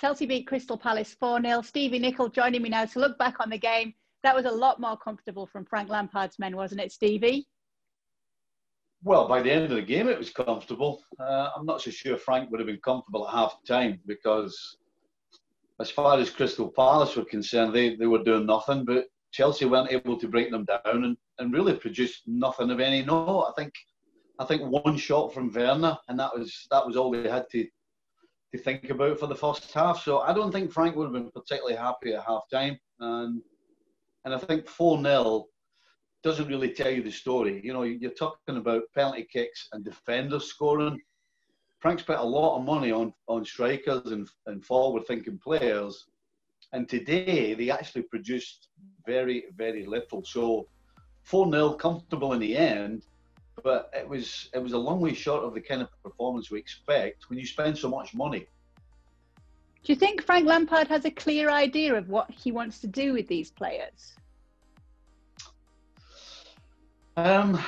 Chelsea beat Crystal Palace 4-0. Stevie Nicol joining me now to look back on the game. That was a lot more comfortable from Frank Lampard's men, wasn't it, Stevie? Well, by the end of the game, it was comfortable. I'm not so sure Frank would have been comfortable at half-time because as far as Crystal Palace were concerned, they were doing nothing, but Chelsea weren't able to break them down and really produced nothing of any note. I think one shot from Werner, and that was all they had to think about for the first half. So I don't think Frank would have been particularly happy at half-time. And I think 4-0 doesn't really tell you the story. You know, you're talking about penalty kicks and defenders scoring. Frank spent a lot of money on strikers and forward-thinking players. And today, they actually produced very, very little. So 4-0, comfortable in the end, but it was a long way short of the kind of performance we expect when you spend so much money. Do you think Frank Lampard has a clear idea of what he wants to do with these players? I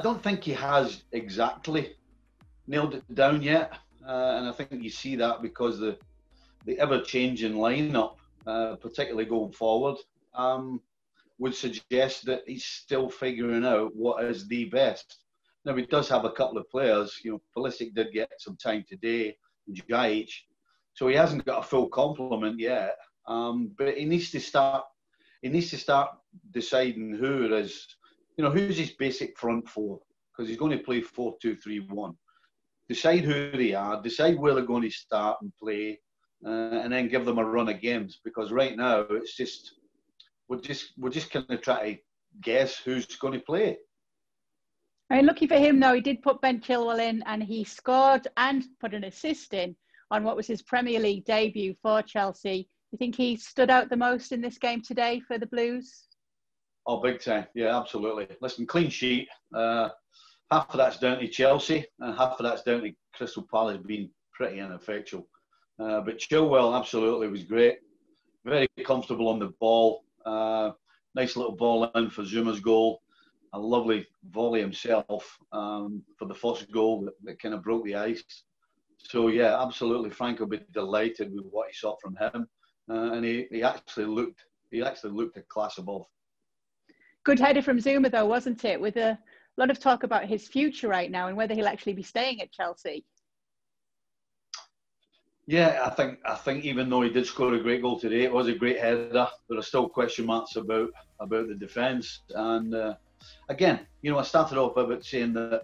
don't think he has exactly nailed it down yet. And I think you see that because the ever-changing lineup, particularly going forward, would suggest that he's still figuring out what is the best. Now, he does have a couple of players. You know, Pulisic did get some time today, and Jajic, so he hasn't got a full complement yet. But he needs to start. He needs to start deciding who's his basic front four, because he's going to play 4-2-3-1. Decide who they are. Decide where they're going to start and play, and then give them a run of games. Because right now it's just. We're just kind of trying to guess who's going to play. I mean, lucky for him, though, he did put Ben Chilwell in and he scored and put an assist in on what was his Premier League debut for Chelsea. You think he stood out the most in this game today for the Blues? Oh, big time. Yeah, absolutely. Listen, clean sheet. Half of that's down to Chelsea and half of that's down to Crystal Palace being pretty ineffectual. But Chilwell absolutely was great. Very comfortable on the ball. Nice little ball in for Zuma's goal. A lovely volley himself for the first goal that kind of broke the ice. So yeah, absolutely, Frank will be delighted with what he saw from him, and he actually looked a class above. Good header from Zuma, though, wasn't it? With a lot of talk about his future right now and whether he'll actually be staying at Chelsea. Yeah, I think even though he did score a great goal today, it was a great header. There are still question marks about the defence. And again, you know, I started off about saying that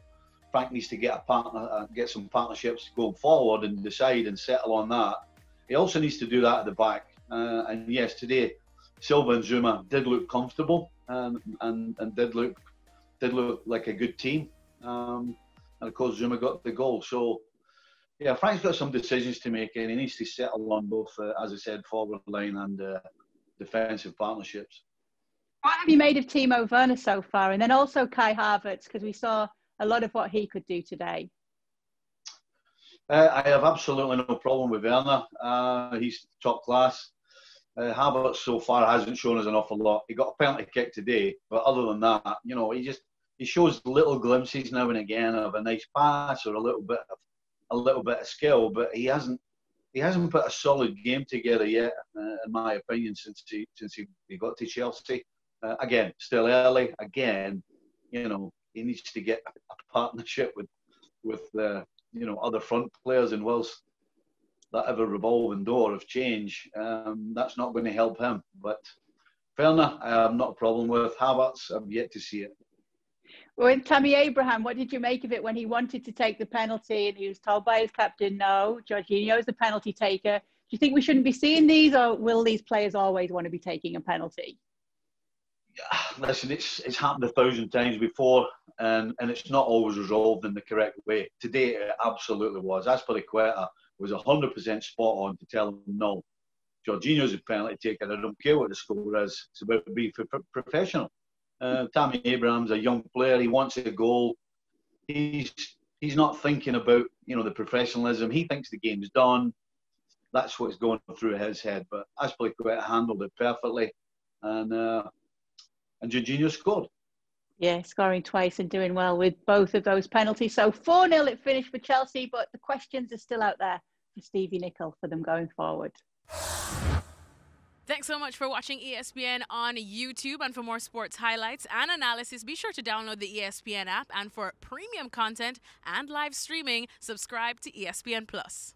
Frank needs to get a partner, get some partnerships going forward and decide and settle on that. He also needs to do that at the back. And yes, today Silva and Zuma did look comfortable and did look like a good team. And of course, Zuma got the goal. So. Yeah, Frank's got some decisions to make, and he needs to settle on both, as I said, forward line and defensive partnerships. What have you made of Timo Werner so far? And then also Kai Havertz, because we saw a lot of what he could do today. I have absolutely no problem with Werner. He's top class. Havertz so far hasn't shown us an awful lot. He got a penalty kick today, but other than that, you know, he shows little glimpses now and again of a nice pass or a little bit of skill, but he hasn't put a solid game together yet, in my opinion, since he got to Chelsea. Again, still early. Again, you know, he needs to get a partnership with other front players, and whilst that ever revolving door of change, that's not going to help him. But Werner, I have not a problem with. Havertz, I've yet to see it. With Tammy Abraham, what did you make of it when he wanted to take the penalty and he was told by his captain, no, Jorginho is the penalty taker? Do you think we shouldn't be seeing these, or will these players always want to be taking a penalty? Listen, it's happened 1,000 times before, and it's not always resolved in the correct way. Today, it absolutely was. Azpilicueta was 100% spot on to tell him, no, Jorginho's a penalty taker. I don't care what the score is. It's about being professional. Tammy Abraham's a young player. He wants a goal. He's not thinking about, you know, the professionalism. He thinks the game's done. That's what's going through his head. But Azpilicueta handled it perfectly, and Jorginho scored. Yeah, scoring twice and doing well with both of those penalties. So 4-0 it finished for Chelsea, but the questions are still out there for Stevie Nicol for them going forward. Thanks so much for watching ESPN on YouTube. And for more sports highlights and analysis, be sure to download the ESPN app. And for premium content and live streaming, subscribe to ESPN Plus.